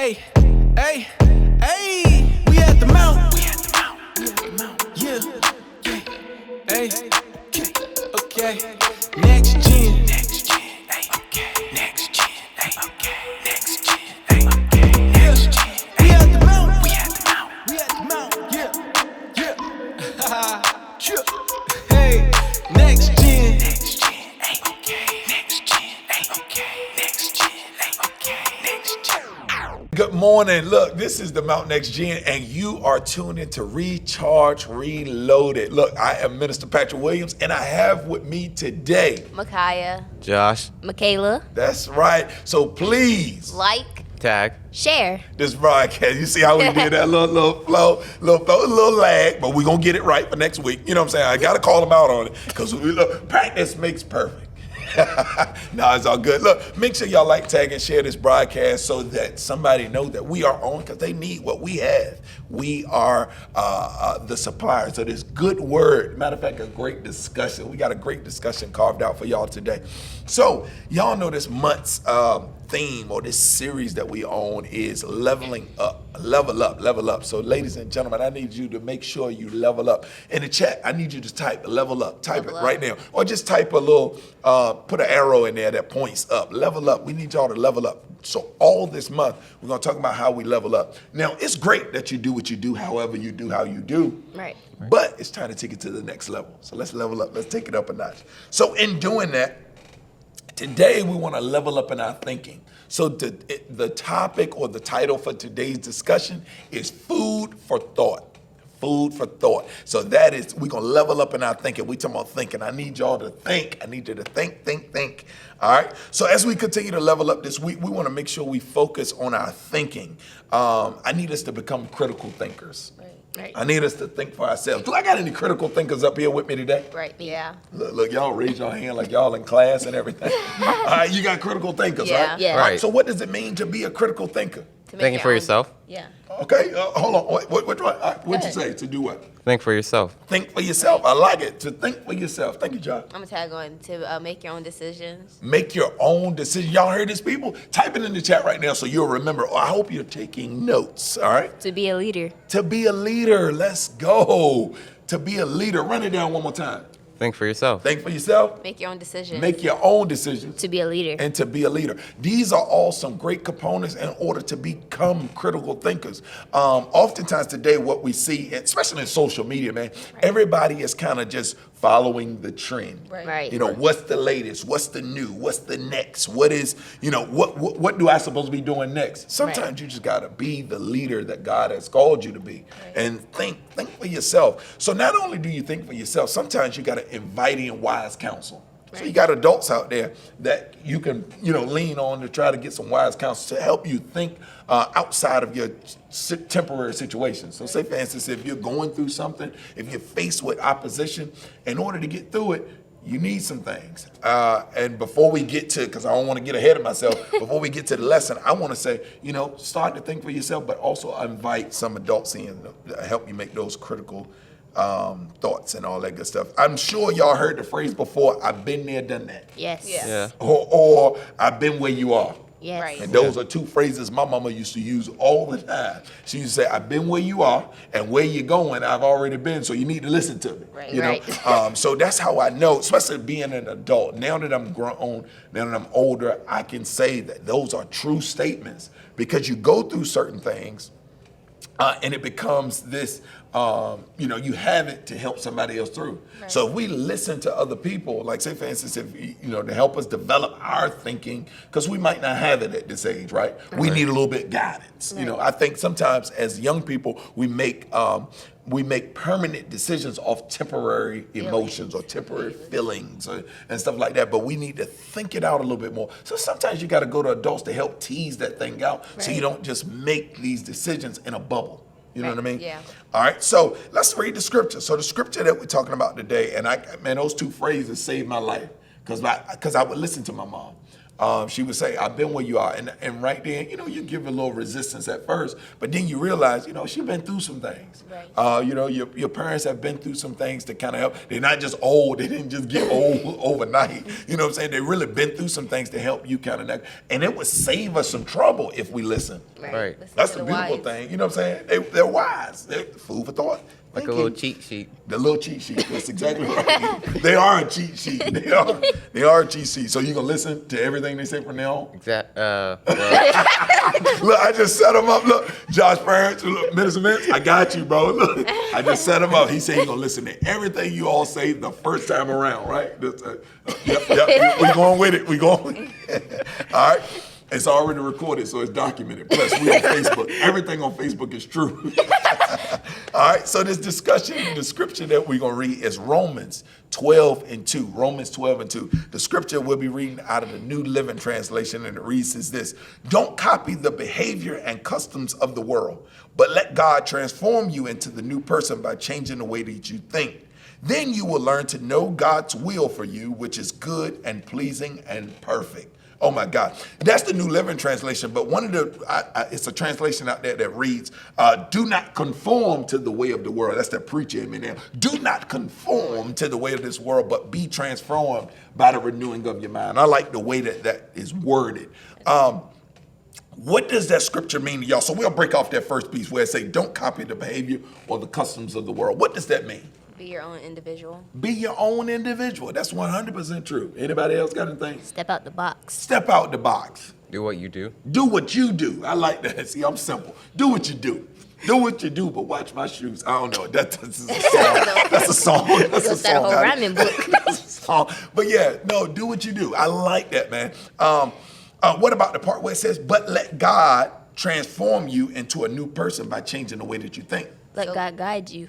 Hey, hey, hey, we at the mount. We at the mount. We at the mount. Yeah, hey, okay. Next gen. Next gen. Hey, okay. Next gen. Hey, okay. Next gen. Hey, okay. Next gen. We at the mount. We at the mount. We at the mount. Yeah. Hey, next gen. Next gen. Hey, okay. Next gen. Hey, okay. Next gen. Hey, okay. Next gen. Good morning. Look, this is the Mount Next Gen, and you are tuned in to Recharge Reloaded. Look, I am Minister Patrick Williams, and I have with me today Micaiah, Josh, Michaela, that's right. So please like, tag. share. this broadcast. You see how we did that little flow, little lag, but we're gonna get it right for next week. You know what I'm saying? I gotta call them out on it because practice makes perfect. No, it's all good. Look, make sure y'all like, tag, and share this broadcast so that somebody knows that we are on, because they need what we have. We are the suppliers of this good word. Matter of fact, a great discussion. We got a great discussion carved out for y'all today. So y'all know this month's theme, or this series that we own, is leveling up. Level up. So ladies and gentlemen, I need you to make sure you level up. In the chat, I need you to type level up. Type it right now. Or just type a little, put an arrow in there that points up. Level up. We need y'all to level up. So all this month, we're going to talk about how we level up. Now, it's great that you do what you do, however you do, how you do. Right. But it's time to take it to the next level. So let's level up. Let's take it up a notch. So in doing that, today we want to level up in our thinking. So the topic, or the title for today's discussion, is food for thought. Food for thought. So that is, we're going to level up in our thinking. We talking about thinking. I need y'all to think. I need you to think. All right. So as we continue to level up this week, we want to make sure we focus on our thinking. I need us to become critical thinkers. Right. I need us to think for ourselves. Do I got any critical thinkers up here with me today? Right. Yeah. Look, y'all raise your hand like y'all in class and everything. All right, you got critical thinkers, Yeah. right? Yeah. All right. Right. So what does it mean to be a critical thinker? To make Thinking your for own- yourself. Yeah. Okay, hold on. What'd you say? To do what? Think for yourself. Think for yourself. I like it. To think for yourself. Thank you, John. I'm gonna tag on to make your own decisions. Make your own decision. Y'all heard this, people? Type it in the chat right now so you'll remember. I hope you're taking notes, all right? To be a leader. To be a leader. Let's go. To be a leader. Run it down one more time. Think for yourself. Think for yourself. Make your own decisions. Make your own decisions. to be a leader. And to be a leader. These are all some great components in order to become critical thinkers. Oftentimes today, what we see, especially in social media, man, everybody is kind of just following the trend. Right. You know, what's the latest? What's the new? What's the next? What is, you know, what do I supposed to be doing next? Sometimes you just got to be the leader that God has called you to be, and think for yourself. So not only do you think for yourself, sometimes you got to invite in wise counsel. So you got adults out there that you can, lean on to try to get some wise counsel to help you think outside of your temporary situation. So say, for instance, if you're going through something, if you're faced with opposition, in order to get through it, you need some things. And before we get to, because I don't want to get ahead of myself, before we get to the lesson, I want to say, start to think for yourself, but also invite some adults in to help you make those critical thoughts and all that good stuff. I'm sure y'all heard the phrase before, I've been there, done that. Yes. Yeah. Or I've been where you are. Yes. Right. And those are two phrases my mama used to use all the time. She used to say, I've been where you are, and where you're going, I've already been, so you need to listen to me. Right. You know? Right. So that's how I know, especially being an adult. Now that I'm grown, now that I'm older, I can say that those are true statements, because you go through certain things, and it becomes this, you have it to help somebody else through. Right. So if we listen to other people, like say for instance, if to help us develop our thinking, because we might not have it at this age, right? We need a little bit of guidance. Right. I think sometimes as young people, we make permanent decisions off temporary emotions or temporary feelings and stuff like that. But we need to think it out a little bit more. So sometimes you got to go to adults to help tease that thing out, so you don't just make these decisions in a bubble. You know what I mean? Yeah. All right. So let's read the scripture. So the scripture that we're talking about today, and those two phrases saved my life, because I would listen to my mom. she would say, I've been where you are. And right then, you give a little resistance at first, but then you realize, she's been through some things. Right. Your parents have been through some things to kind of help. They're not just old. They didn't just get old overnight. You know what I'm saying? They really been through some things to help you kind of, and it would save us some trouble if we listen. Right. That's the beautiful thing. You know what I'm saying? They're wise. They're food for thought. Like a little cheat sheet. The little cheat sheet. That's exactly right. They are a cheat sheet. They are a cheat sheet. So you gonna listen to everything they say from now on? Well. Look, I just set him up. Look, Josh Parents, look, Minister Vince, I got you, bro. Look, I just set him up. He said he's gonna listen to everything you all say the first time around, right? Yep. We going with it. We going. All right. It's already recorded, so it's documented. Plus, we on Facebook. Everything on Facebook is true. All right, so this discussion, the scripture that we're going to read is Romans 12:2. Romans 12:2. The scripture we'll be reading out of the New Living Translation, and it reads as this: Don't copy the behavior and customs of the world, but let God transform you into the new person by changing the way that you think. Then you will learn to know God's will for you, which is good and pleasing and perfect. Oh my God. That's the New Living Translation, but one of it's a translation out there that reads, do not conform to the way of the world. That's that preacher in me now. Do not conform to the way of this world, but be transformed by the renewing of your mind. I like the way that is worded. What does that scripture mean to y'all? So we'll break off that first piece where it say, don't copy the behavior or the customs of the world. What does that mean? Be your own individual. Be your own individual. That's 100% true. Anybody else got anything? Step out the box. Step out the box. Do what you do. Do what you do. I like that. See, I'm simple. Do what you do. Do what you do, but watch my shoes. I don't know. That's a song. That's a song. That's a song. A whole rhyming book. That's a song. But yeah, no, do what you do. I like that, man. What about the part where it says, but let God transform you into a new person by changing the way that you think? Let God guide you.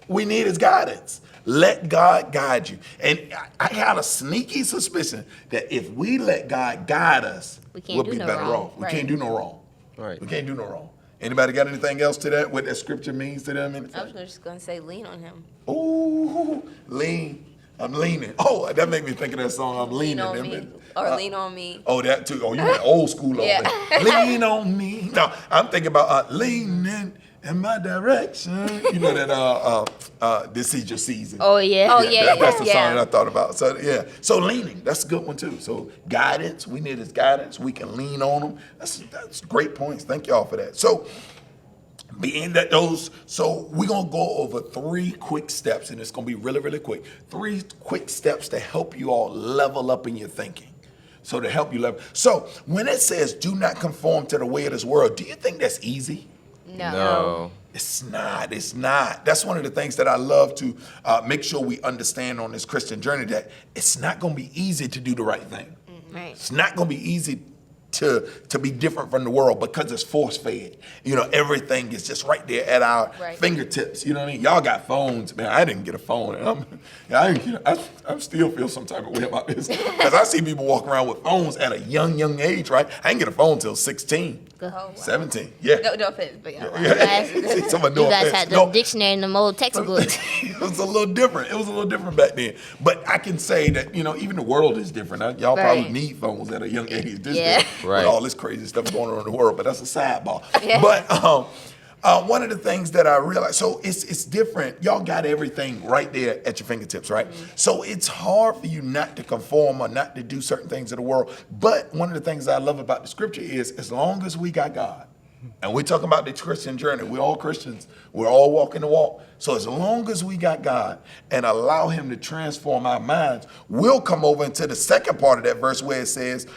We need his guidance. Let God guide you. And I got a sneaky suspicion that if we let God guide us, we'll be better off. We can't do no wrong. Right. We can't do no wrong. Anybody got anything else to that? What that scripture means to them? I was just going to say lean on him. Ooh, lean. I'm leaning. Oh, that make me think of that song, I'm leaning. Lean on me. Or lean on me. Oh, that too. Oh, you went old school on that. Lean on me. No, I'm thinking about leaning in my direction. You know that this is your season. Oh yeah. That's the song that I thought about. So yeah. So leaning, that's a good one too. So guidance, we need his guidance. We can lean on him. That's great points. Thank y'all for that. So being that so we're gonna go over 3 quick steps, and it's gonna be really, really quick. 3 quick steps to help you all level up in your thinking. So to help you level. So when it says do not conform to the way of this world, do you think that's easy? No. It's not. That's one of the things that I love to make sure we understand on this Christian journey, that it's not going to be easy to do the right thing. Right. It's not going to be easy to be different from the world because it's force fed. Everything is just right there at our fingertips. You know what I mean? Y'all got phones, man. I didn't get a phone, and I still feel some type of way about this because I see people walk around with phones at a young age, right? I didn't get a phone until 16. Oh, wow. 17, yeah. No offense, but yeah. You guys had the dictionary in the old textbooks. It was a little different. It was a little different back then. But I can say that, even the world is different. Y'all probably need phones at a young age. With all this crazy stuff going on in the world. But that's a sidebar. Yeah. But one of the things that I realized, so it's different. Y'all got everything right there at your fingertips, right? Mm-hmm. So it's hard for you not to conform or not to do certain things in the world. But one of the things I love about the scripture is, as long as we got God, and we're talking about the Christian journey, we're all Christians, we're all walking the walk. So as long as we got God and allow him to transform our minds, we'll come over into the second part of that verse where it says,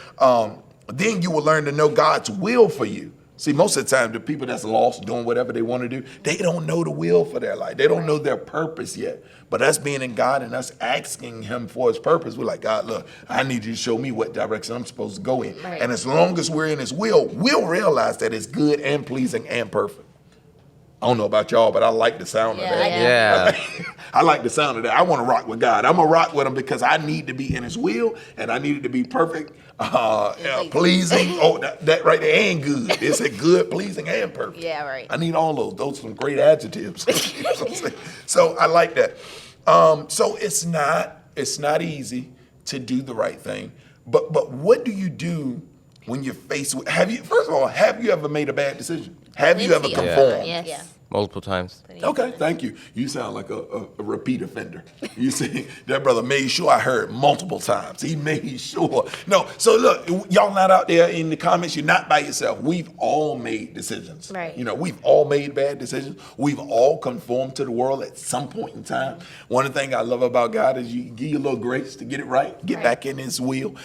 then you will learn to know God's will for you. See, most of the time, the people that's lost doing whatever they want to do, they don't know the will for their life. They don't know their purpose yet. But us being in God and us asking him for his purpose, we're like, God, look, I need you to show me what direction I'm supposed to go in. Right. And as long as we're in his will, we'll realize that it's good and pleasing and perfect. I don't know about y'all, but I like the sound of that. Yeah. I like the sound of that. I want to rock with God. I'm going to rock with him because I need to be in his will, and I need it to be perfect, pleasing. Oh, that right there ain't good. It's a good, pleasing, and perfect. Yeah, right. I need all those. Those are some great adjectives. You know what I'm saying? So I like that. So it's not easy to do the right thing, But what do you do when you're faced with, first of all, have you ever made a bad decision? Have you ever Plenty of conformed? times. Yes. Yeah. Multiple times. Okay, thank you. You sound like a repeat offender. You see, that brother made sure I heard multiple times. He made sure. No, so look, y'all not out there in the comments. You're not by yourself. We've all made decisions. Right. You know, we've all made bad decisions. We've all conformed to the world at some point in time. One of the things I love about God is you give you a little grace to get it right, get back in His will,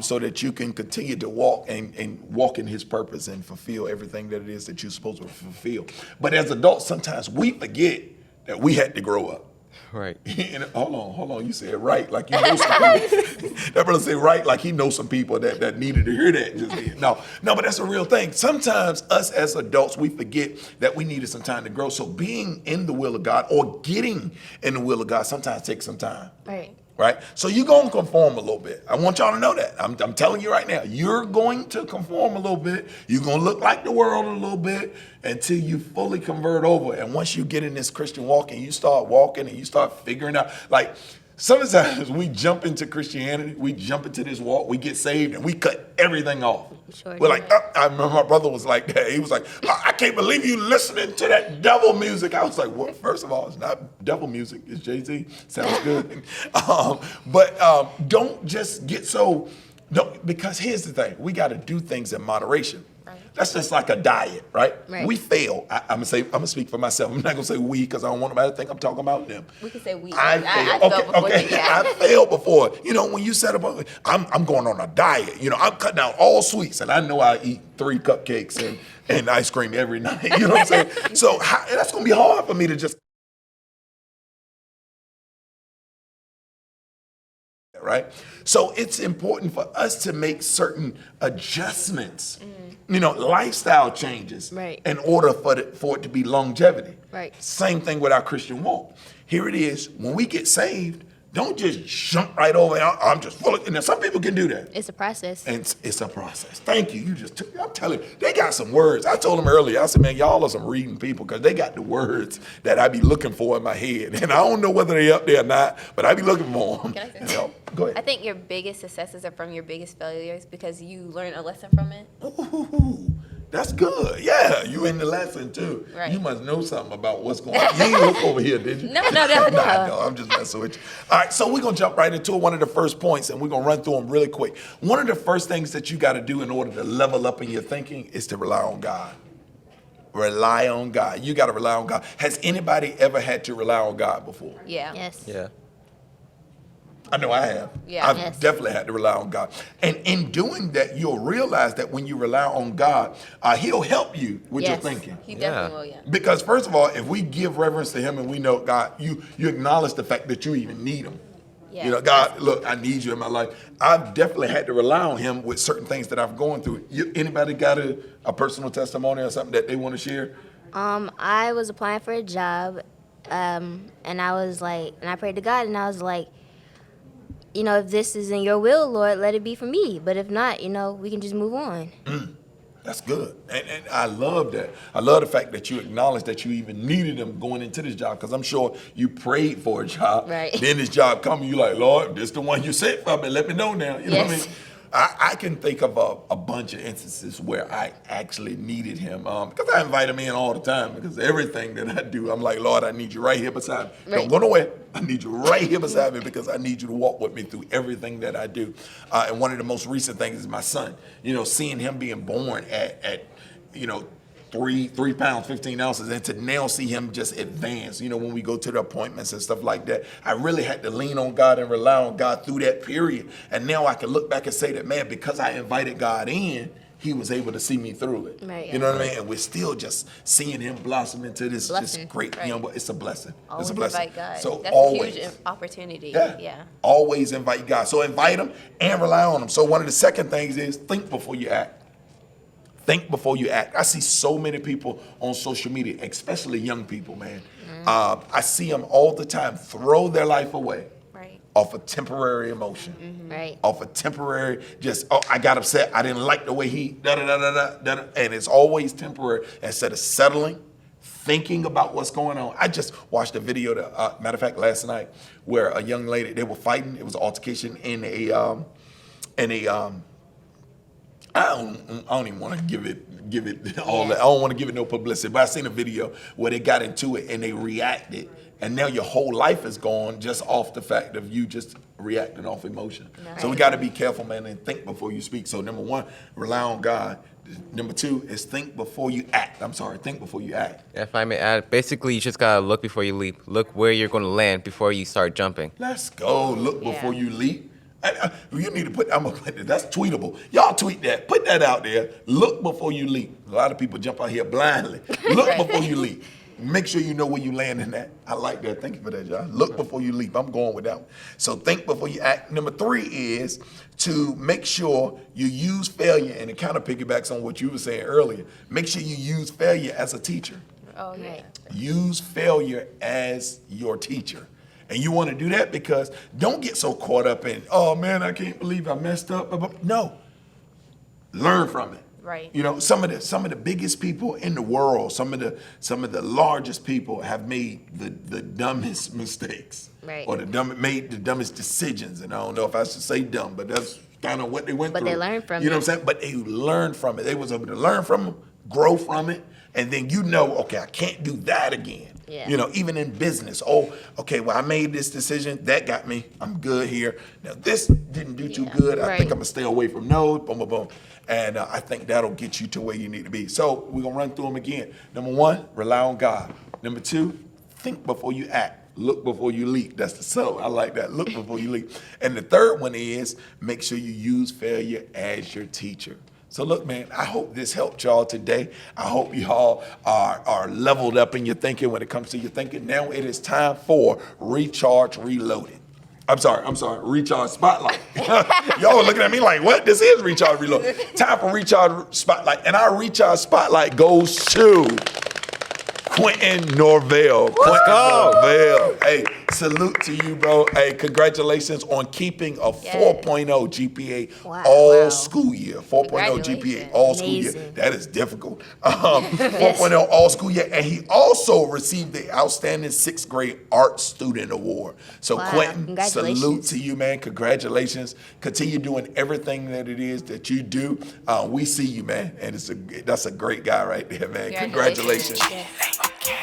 so that you can continue to walk and walk in His purpose and fulfill everything that it is that you're supposed to fulfill. But as adults, sometimes we forget that we had to grow up. Right. And hold on. You said right like you know some people. That brother said right like he knows some people that needed to hear that just then. No, but that's a real thing. Sometimes us as adults, we forget that we needed some time to grow. So being in the will of God or getting in the will of God sometimes takes some time. Right? So you're going to conform a little bit. I want y'all to know that. I'm telling you right now, you're going to conform a little bit. You're going to look like the world a little bit until you fully convert over. And once you get in this Christian walk and you start walking and you start figuring out, like, sometimes we jump into Christianity, we jump into this walk, we get saved, and we cut everything off. Sure We're do. like, I remember my brother was like that. He was like, I can't believe you listening to that devil music. I was like, well, first of all, it's not devil music. It's Jay-Z. Sounds good. But don't just get so, because here's the thing. We got to do things in moderation. That's just like a diet, right? We fail. I'm gonna speak for myself. I'm not gonna say we because I don't want nobody to think I'm talking about them. We can say we. I failed. I failed before. You know, when you said about I'm going on a diet. You know, I'm cutting out all sweets, and I know I eat 3 cupcakes and ice cream every night. You know what I'm saying? So that's gonna be hard for me to just. Right? So it's important for us to make certain adjustments, you know, lifestyle changes in order for it to be longevity. Same thing with our Christian walk. Here it is. When we get saved, don't just jump right over. I'm just full of, and some people can do that. It's a process. And it's a process. Thank you. I'm telling you, they got some words. I told them earlier, I said, man, y'all are some reading people because they got the words that I be looking for in my head. And I don't know whether they up there or not, but I be looking for them. Can I say something? Go ahead. I think your biggest successes are from your biggest failures because you learn a lesson from it. Ooh, that's good. Yeah, you in the lesson too. Right. You must know something about what's going on. You ain't look over here, did you? No. No, I'm just messing with you. All right, so we're going to jump right into one of the first points, and we're going to run through them really quick. One of the first things that you got to do in order to level up in your thinking is to rely on God. Rely on God. You got to rely on God. Has anybody ever had to rely on God before? Yeah. Yes. Yeah. I know I have. Yeah. I've Yes. definitely had to rely on God. And in doing that, you'll realize that when you rely on God, He'll help you with your Yes. thinking. He definitely will, yeah. Because first of all, if we give reverence to Him and we know God, you acknowledge the fact that you even need Him. Yeah. You know, God, look, I need you in my life. I've definitely had to rely on Him with certain things that I've gone through. Anybody got a personal testimony or something that they want to share? I was applying for a job, and I was like, and I prayed to God, and I was like, you know, if this is in your will, Lord, let it be for me. But if not, you know, we can just move on. That's good. And I love that. I love the fact that you acknowledge that you even needed Him going into this job, because I'm sure you prayed for a job. Right. Then this job coming, you like, Lord, this the one you sent for me. Let me know now. You know what I Yes. mean? I can think of a bunch of instances where I actually needed Him, because I invite Him in all the time, because everything that I do, I'm like, Lord, I need you right here beside me. Don't Right. go nowhere. I need you right here beside me because I need you to walk with me through everything that I do. And one of the most recent things is my son. You know, seeing him being born at you know, 3 pounds, 15 ounces, and to now see him just advance, you know, when we go to the appointments and stuff like that, I really had to lean on God and rely on God through that period. And now I can look back and say that, man, because I invited God in, He was able to see me through it. Right, you know what I mean? And we're still just seeing him blossom into this Blessing, just great, right. you know, it's a blessing. Always It's a blessing. invite God. So That's always. a huge opportunity. Yeah. Yeah. Always invite God. So invite Him and rely on Him. So one of the second things is think before you act. Think before you act. I see so many people on social media, especially young people, man. I see them all the time throw their life away Right. off a temporary emotion. Right. Off a temporary, I got upset. I didn't like the way he, da-da-da-da-da. And it's always temporary. Instead of settling, thinking about what's going on. I just watched a video, matter of fact, last night, where a young lady, they were fighting. It was an altercation in and they I don't even want to give it all that. I don't want to give it no publicity. But I seen a video where they got into it and they reacted, and now your whole life is gone just off the fact of you just reacting off emotion. So we got to be careful, man, and think before you speak. So number one, rely on God. Number two is think before you act. Think before you act. If I may add, basically you just gotta look before you leap. Look where you're gonna land before you start jumping. Let's go. Look before you leap. You need to put. I'm gonna put that. That's tweetable. Y'all tweet that. Put that out there. Look before you leap. A lot of people jump out here blindly. Look before you leap. Make sure you know where you landing at. I like that. Thank you for that, John. Look before you leap. I'm going with that one. So think before you act. Number three is to make sure you use failure, and it kind of piggybacks on what you were saying earlier. Make sure you use failure as a teacher. Oh, yeah. Use failure as your teacher. And you want to do that because don't get so caught up in, oh man, I can't believe I messed up. No. Learn from it. Right. You know, some of the biggest people in the world, some of the largest people have made the dumbest mistakes. Right. Or made the dumbest decisions. And I don't know if I should say dumb, but that's kind of what they went through. But they learned from it. You know what I'm saying? But they learned from it. They was able to learn from them, grow from it, and then okay, I can't do that again. Yeah. You know, even in business. Oh, okay, well, I made this decision. That got me. I'm good here. Now, this didn't do too good. I think I'm going to stay away from those. Boom, boom, boom. And I think that'll get you to where you need to be. So we're going to run through them again. Number one, rely on God. Number two, think before you act. Look before you leap. That's the subtle. I like that. Look before you leap. And the third one is make sure you use failure as your teacher. So look, man, I hope this helped y'all today. I hope y'all are leveled up in your thinking when it comes to your thinking. Now it is time for Recharge Reloaded. I'm sorry, Recharge Spotlight. Y'all are looking at me like, what? This is Recharge Reloaded. Time for Recharge Spotlight. And our Recharge Spotlight goes to Quentin Norvell. Quentin Norvell. Hey, salute to you, bro. Hey, congratulations on keeping a 4.0 GPA all school year. 4.0 GPA all school year. That is difficult. 4.0 all school year. And he also received the Outstanding 6th Grade Art Student Award. So Quentin, salute to you, man. Congratulations. Continue doing everything that it is that you do. We see you, man. And that's a great guy right there, man. Congratulations. Yeah. Okay.